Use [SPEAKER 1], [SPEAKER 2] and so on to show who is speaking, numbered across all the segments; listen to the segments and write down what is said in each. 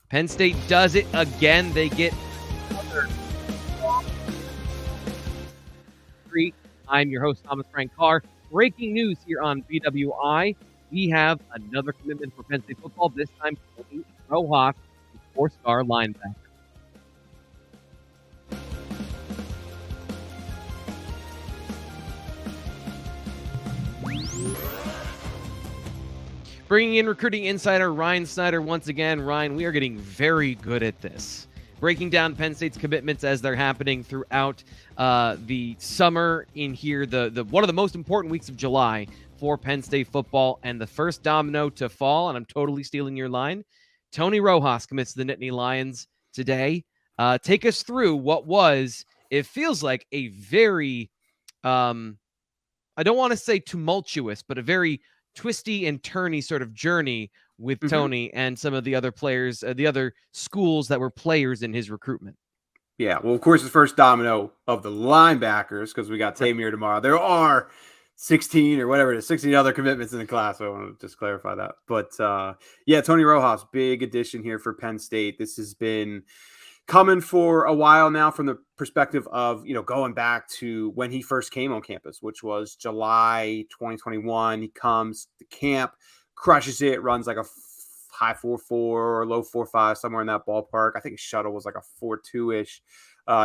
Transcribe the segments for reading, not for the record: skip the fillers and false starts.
[SPEAKER 1] Penn State does it again. They get another 3. I'm your host, Thomas Frank Carr. Breaking news here on BWI. We have another commitment for Penn State football, this time Tony Rojas, the 4-star linebacker. Bringing in recruiting insider Ryan Snyder once again. Ryan, we are getting very good at this. Breaking down Penn State's commitments as they're happening throughout the summer in here, the one of the most important weeks of July for Penn State football. And the first domino to fall, and I'm totally stealing your line, Tony Rojas commits to the Nittany Lions today. Take us through what was, it feels like a very, I don't want to say tumultuous, but a very twisty and turny sort of journey with Tony and some of the other players, the other schools that were players in his recruitment.
[SPEAKER 2] Yeah, well, of course, the first domino of the linebackers, because we got Tamir tomorrow. There are 16 or whatever it is, 16 other commitments in the class. So I want to just clarify that. But yeah, Tony Rojas, big addition here for Penn State. This has been coming for a while now from the perspective of, going back to when he first came on campus, which was July 2021. He comes to camp, crushes it, runs like a high 4.4 or low 4.5, somewhere in that ballpark. I think his shuttle was like a 4.2-ish.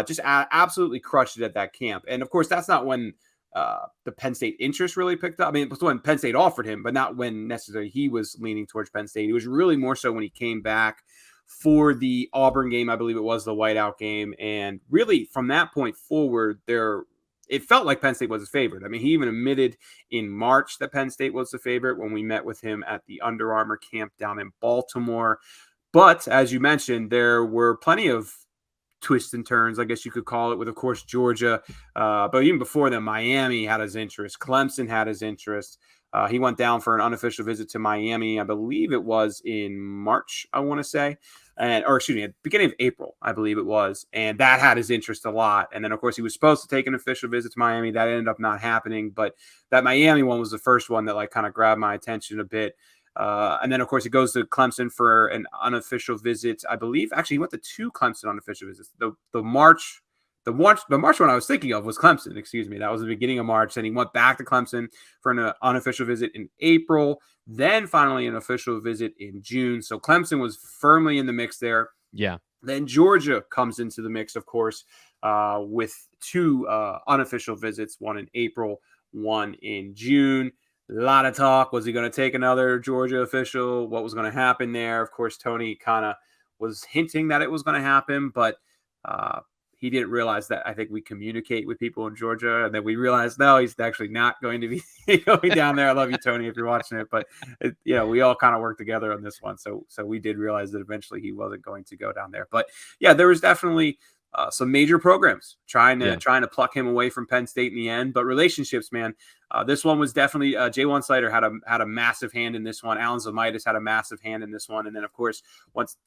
[SPEAKER 2] Just absolutely crushed it at that camp. And of course, that's not when the Penn State interest really picked up. I mean, it was when Penn State offered him, but not when necessarily he was leaning towards Penn State. It was really more so when he came back for the Auburn game. I believe it was the whiteout game. And really from that point forward, it felt like Penn State was his favorite. I mean, he even admitted in March that Penn State was the favorite when we met with him at the Under Armour camp down in Baltimore. But as you mentioned, there were plenty of twists and turns, I guess you could call it, with, of course, Georgia. But even before them, Miami had his interest. Clemson had his interest. He went down for an unofficial visit to Miami. I believe it was in March, I want to say. At the beginning of April, I believe it was. And that had his interest a lot. And then, of course, he was supposed to take an official visit to Miami. That ended up not happening. But that Miami one was the first one that kind of grabbed my attention a bit. And then, of course, he goes to Clemson for an unofficial visit. I believe, actually, he went to 2 Clemson unofficial visits. The March one I was thinking of was Clemson, excuse me. That was the beginning of March. Then he went back to Clemson for an unofficial visit in April, then finally an official visit in June. So Clemson was firmly in the mix there.
[SPEAKER 1] Yeah.
[SPEAKER 2] Then Georgia comes into the mix, of course, with 2 unofficial visits, one in April, one in June. A lot of talk. Was he going to take another Georgia official? What was going to happen there? Of course, Tony kind of was hinting that it was going to happen, but he didn't realize that I think we communicate with people in Georgia, and then we realized, no, he's actually not going to be going down there. I love you, Tony, if you're watching it, but we all kind of worked together on this one. So we did realize that eventually he wasn't going to go down there, but yeah, there was definitely some major programs trying to pluck him away from Penn State in the end, but relationships, man. This one was definitely J1 Slater had a massive hand in this one. Alan Zamitis had a massive hand in this one, and then of course once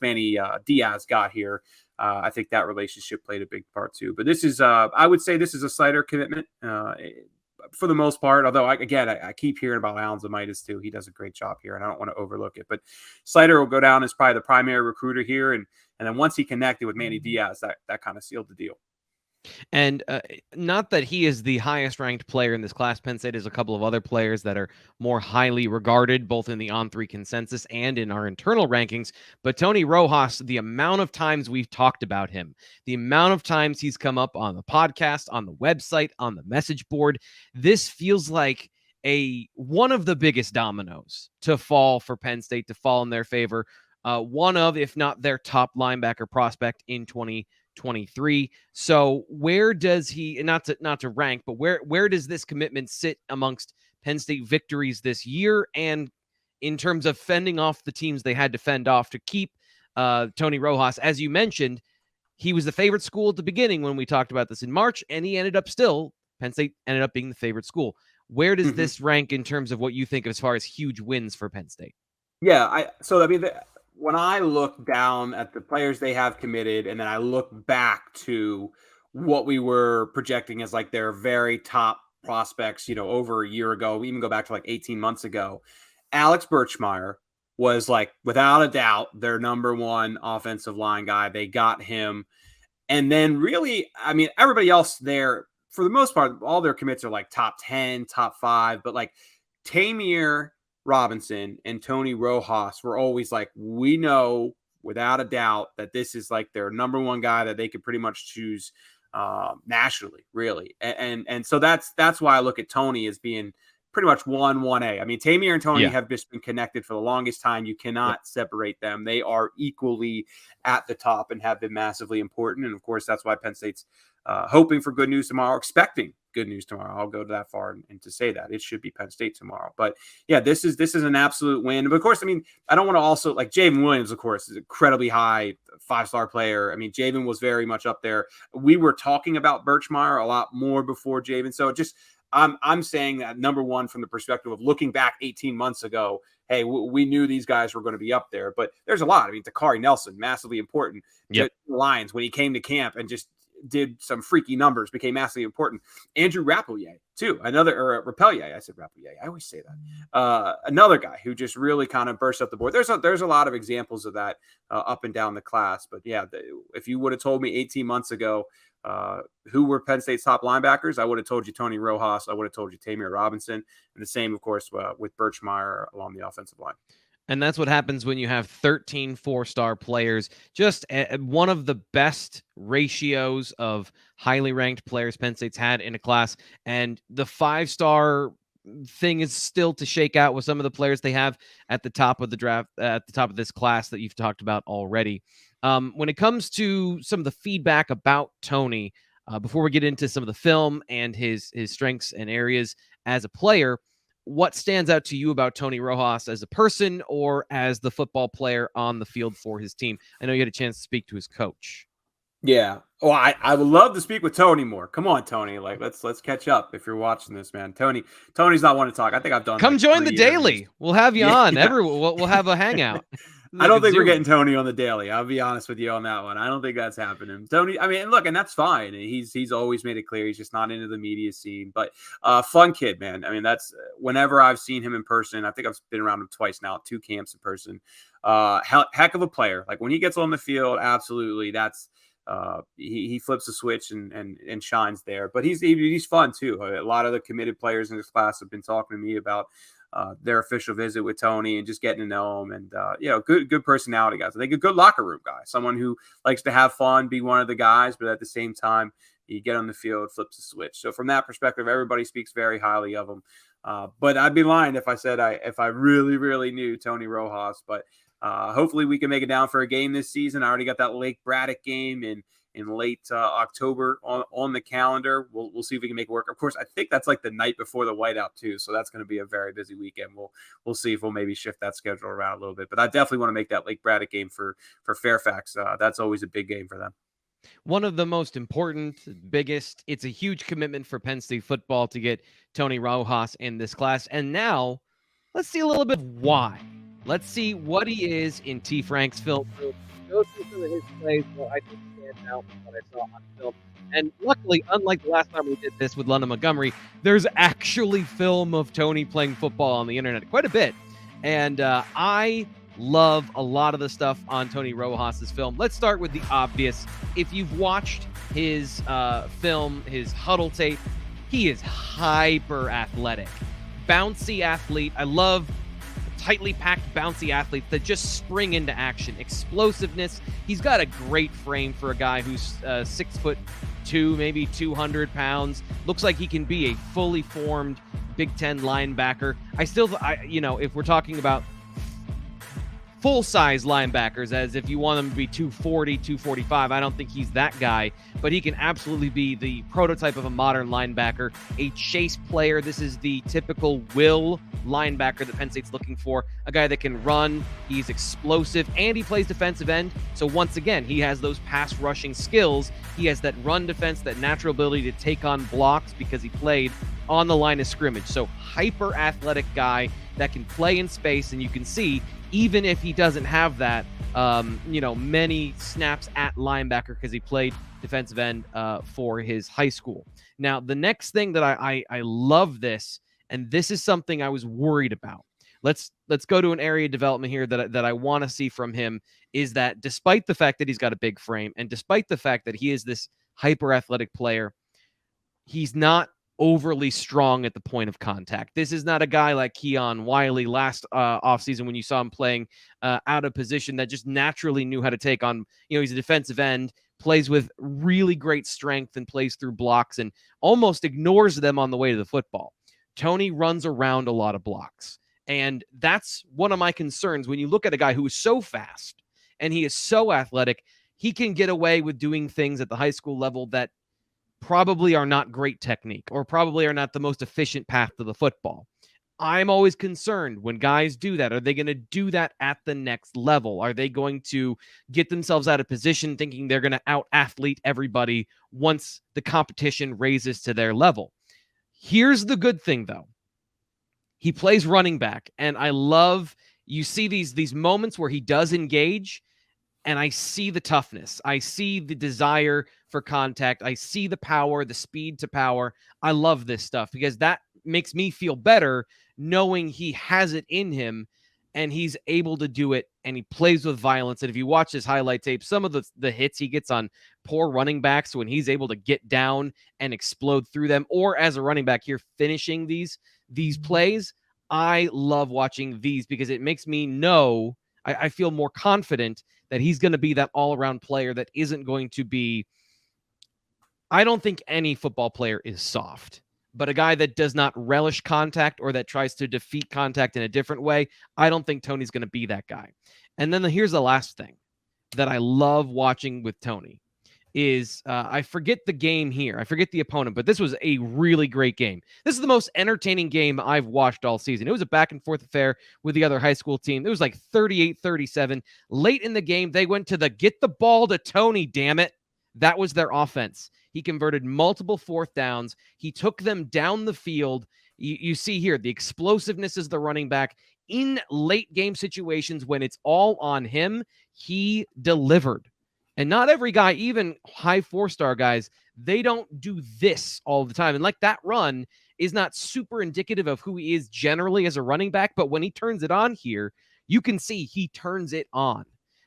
[SPEAKER 2] Manny Diaz got here, I think that relationship played a big part too. But this is I would say this is a Slater commitment for the most part. Although I keep hearing about Alan Zamitis too. He does a great job here, and I don't want to overlook it. But Slater will go down as probably the primary recruiter here, and then once he connected with Manny Diaz, that kind of sealed the deal.
[SPEAKER 1] And not that he is the highest ranked player in this class. Penn State has a couple of other players that are more highly regarded, both in the On3 consensus and in our internal rankings. But Tony Rojas, the amount of times we've talked about him, the amount of times he's come up on the podcast, on the website, on the message board, this feels like one of the biggest dominoes to fall for Penn State, to fall in their favor. One of, if not their top linebacker prospect in 2023. So where does he, not to rank, but where does this commitment sit amongst Penn State victories this year, and in terms of fending off the teams they had to fend off to keep Tony Rojas? As you mentioned, he was the favorite school at the beginning when we talked about this in March, and Penn State ended up being the favorite school. Where does this rank in terms of what you think as far as huge wins for Penn State?
[SPEAKER 2] Yeah, when I look down at the players they have committed, and then I look back to what we were projecting as like their very top prospects, over a year ago, we even go back to like 18 months ago, Alex Birchmeyer was like, without a doubt, their number one offensive line guy. They got him. And then really, I mean, everybody else there, for the most part, all their commits are like top 10, top 5. But like Tamir Robinson and Tony Rojas were always like, we know without a doubt that this is like their number one guy that they could pretty much choose nationally, really. And so that's why I look at Tony as being pretty much 1A. I mean, Tamir and Tony have just been connected for the longest time. You cannot separate them. They are equally at the top and have been massively important. And of course, that's why Penn State's hoping for good news tomorrow, expecting good news tomorrow. I'll go to that far and to say that it should be Penn State tomorrow. But yeah, this is an absolute win. But of course, I mean, I don't want to also, like, Javen Williams, of course, is incredibly high 5-star player. I mean, Javen was very much up there. We were talking about Birchmeier a lot more before Javen. So just, I'm saying that number one, from the perspective of looking back 18 months ago, hey, we knew these guys were going to be up there, but there's a lot. I mean, Takari Nelson, massively important.
[SPEAKER 1] Yep.
[SPEAKER 2] The Lions, when he came to camp and just did some freaky numbers, became massively important. Andrew Rapelier, too, Rapelier. I said Rapelier. I always say that. Another guy who just really kind of burst up the board. There's a lot of examples of that up and down the class. But yeah, if you would have told me 18 months ago who were Penn State's top linebackers, I would have told you Tony Rojas. I would have told you Tamir Robinson. And the same, of course, with Birchmeier along the offensive line.
[SPEAKER 1] And that's what happens when you have 13 4-star players. Just one of the best ratios of highly ranked players Penn State's had in a class. And the 5-star thing is still to shake out with some of the players they have at the top of the draft, at the top of this class that you've talked about already. When it comes to some of the feedback about Tony, before we get into some of the film and his strengths and areas as a player, what stands out to you about Tony Rojas as a person or as the football player on the field for his team? I know you had a chance to speak to his coach.
[SPEAKER 2] Yeah. Well, I would love to speak with Tony more. Come on, Tony. Like, let's catch up if you're watching this, man. Tony's not one to talk. I think I've done.
[SPEAKER 1] Come join the daily. We'll have you on. Yeah. We'll have a hangout.
[SPEAKER 2] I don't think we're getting Tony on the daily. I'll be honest with you on that one. I don't think that's happening. Tony, I mean, look, and that's fine. He's always made it clear he's just not into the media scene. But fun kid, man. I mean, that's whenever I've seen him in person. I think I've been around him twice now, 2 camps in person. Heck of a player. Like, when he gets on the field, absolutely, that's. He flips a switch and shines there. But he's fun too. A lot of the committed players in this class have been talking to me about their official visit with Tony and just getting to know him. And good personality guys. I think a good locker room guy, someone who likes to have fun, be one of the guys, but at the same time, you get on the field, flips a switch. So from that perspective, everybody speaks very highly of him. But I'd be lying if I said if I really, really knew Tony Rojas. But hopefully we can make it down for a game this season. I already got that Lake Braddock game in late October on the calendar. We'll see if we can make it work. Of course, I think that's like the night before the whiteout too. So that's going to be a very busy weekend. We'll see if we'll maybe shift that schedule around a little bit. But I definitely want to make that Lake Braddock game for Fairfax. That's always a big game for them.
[SPEAKER 1] One of the most important, biggest, it's a huge commitment for Penn State football to get Tony Rojas in this class. And now let's see a little bit why. Let's see what he is in T. Frank's film. Go through some of his plays. Well, I think stands out from what I saw on film. And luckily, unlike the last time we did this with London Montgomery, there's actually film of Tony playing football on the internet, quite a bit. And I love a lot of the stuff on Tony Rojas's film. Let's start with the obvious. If you've watched his film, his huddle tape, he is hyper athletic, bouncy athlete. I love tightly packed, bouncy athletes that just spring into action. Explosiveness. He's got a great frame for a guy who's 6'2", maybe 200 pounds. Looks like he can be a fully formed Big Ten linebacker. If we're talking about full-size linebackers, as if you want them to be 240, 245. I don't think he's that guy, but he can absolutely be the prototype of a modern linebacker, a chase player. This is the typical will linebacker that Penn State's looking for, a guy that can run, he's explosive, and he plays defensive end. So once again, he has those pass rushing skills. He has that run defense, that natural ability to take on blocks because he played on the line of scrimmage. So hyper athletic guy that can play in space, and you can see even if he doesn't have that, many snaps at linebacker because he played defensive end for his high school. Now, the next thing that I love this, and this is something I was worried about. let's go to an area of development here that I want to see from him, is that despite the fact that he's got a big frame and despite the fact that he is this hyper athletic player, he's not overly strong at the point of contact. This is not a guy like Keon Wiley last offseason when you saw him playing out of position that just naturally knew how to take on, he's a defensive end, plays with really great strength and plays through blocks and almost ignores them on the way to the football. Tony runs around a lot of blocks. And that's one of my concerns when you look at a guy who is so fast and he is so athletic, he can get away with doing things at the high school level that probably are not great technique or probably are not the most efficient path to the football. I'm always concerned when guys do that. Are they going to do that at the next level? Are they going to get themselves out of position thinking they're going to out-athlete everybody once the competition raises to their level? Here's the good thing, though. He plays running back, and I love, you see these moments where he does engage, and I see the toughness. I see the desire for contact. I see the power, the speed to power. I love this stuff because that makes me feel better knowing he has it in him and he's able to do it and he plays with violence. And if you watch his highlight tape, some of the hits he gets on poor running backs when he's able to get down and explode through them, or as a running back here finishing these plays, I love watching these because it makes me know, I feel more confident that he's going to be that all-around player that isn't going to be, I don't think any football player is soft, but a guy that does not relish contact or that tries to defeat contact in a different way, I don't think Tony's going to be that guy. And then here's the last thing that I love watching with Tony is I forget the game here. I forget the opponent, but this was a really great game. This is the most entertaining game I've watched all season. It was a back and forth affair with the other high school team. It was like 38-37. Late in the game, they went to the get the ball to Tony, damn it. That was their offense. He converted multiple fourth downs. He took them down the field. You see here, the explosiveness is the running back. In late game situations when it's all on him, he delivered. And not every guy, even high 4-star guys, they don't do this all the time. And like that run is not super indicative of who he is generally as a running back, but when he turns it on here, you can see he turns it on.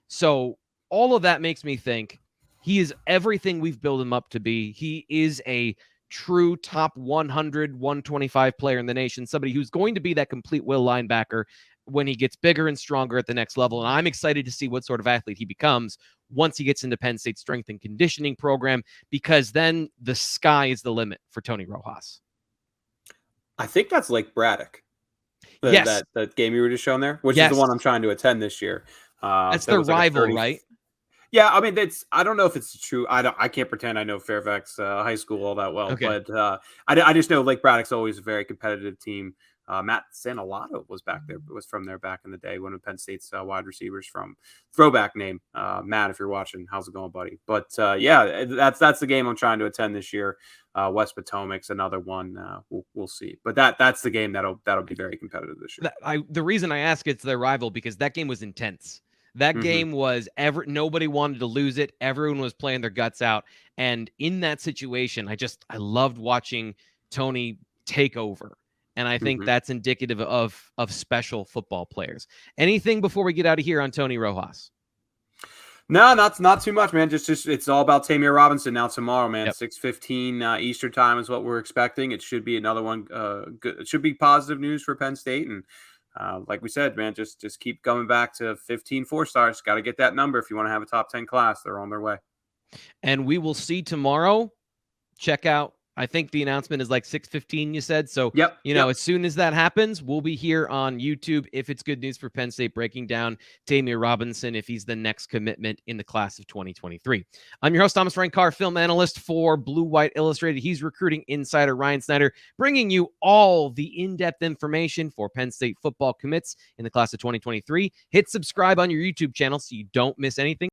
[SPEAKER 1] So all of that makes me think he is everything we've built him up to be. He is a true top 100, 125 player in the nation, somebody who's going to be that complete will linebacker when he gets bigger and stronger at the next level. And I'm excited to see what sort of athlete he becomes once he gets into Penn State's strength and conditioning program, because then the sky is the limit for Tony Rojas.
[SPEAKER 2] I think that's Lake Braddock.
[SPEAKER 1] Yes.
[SPEAKER 2] That game you were just showing there, which
[SPEAKER 1] yes.
[SPEAKER 2] is the one I'm trying to attend this year.
[SPEAKER 1] That's their rival, right?
[SPEAKER 2] Yeah, I mean, I don't know if it's true. I can't pretend I know Fairfax High School all that well,
[SPEAKER 1] okay.
[SPEAKER 2] But I just know Lake Braddock's always a very competitive team. Matt Sanalato was from there back in the day, one of Penn State's wide receivers from throwback name. Matt, if you're watching, how's it going, buddy? But yeah, that's the game I'm trying to attend this year. West Potomac's another one. We'll see, but that's the game that'll be very competitive this year.
[SPEAKER 1] The reason I ask it's their rival because that game was intense. That game was nobody wanted to lose it. Everyone was playing their guts out, and in that situation, I loved watching Tony take over. And I think that's indicative of special football players. Anything before we get out of here on Tony Rojas?
[SPEAKER 2] No, not too much, man. Just it's all about Tamir Robinson now tomorrow, man.
[SPEAKER 1] Yep.
[SPEAKER 2] 6:15 Eastern time is what we're expecting. It should be another one. Good. It should be positive news for Penn State. And like we said, man, just keep coming back to 15 4-stars. Got to get that number if you want to have a top 10 class. They're on their way.
[SPEAKER 1] And we will see tomorrow. Check out. I think the announcement is like 6:15, you said. So, as soon as that happens, we'll be here on YouTube. If it's good news for Penn State, breaking down Tamir Robinson, if he's the next commitment in the class of 2023. I'm your host, Thomas Frank Carr, film analyst for Blue White Illustrated. He's recruiting insider Ryan Snyder, bringing you all the in-depth information for Penn State football commits in the class of 2023. Hit subscribe on your YouTube channel so you don't miss anything.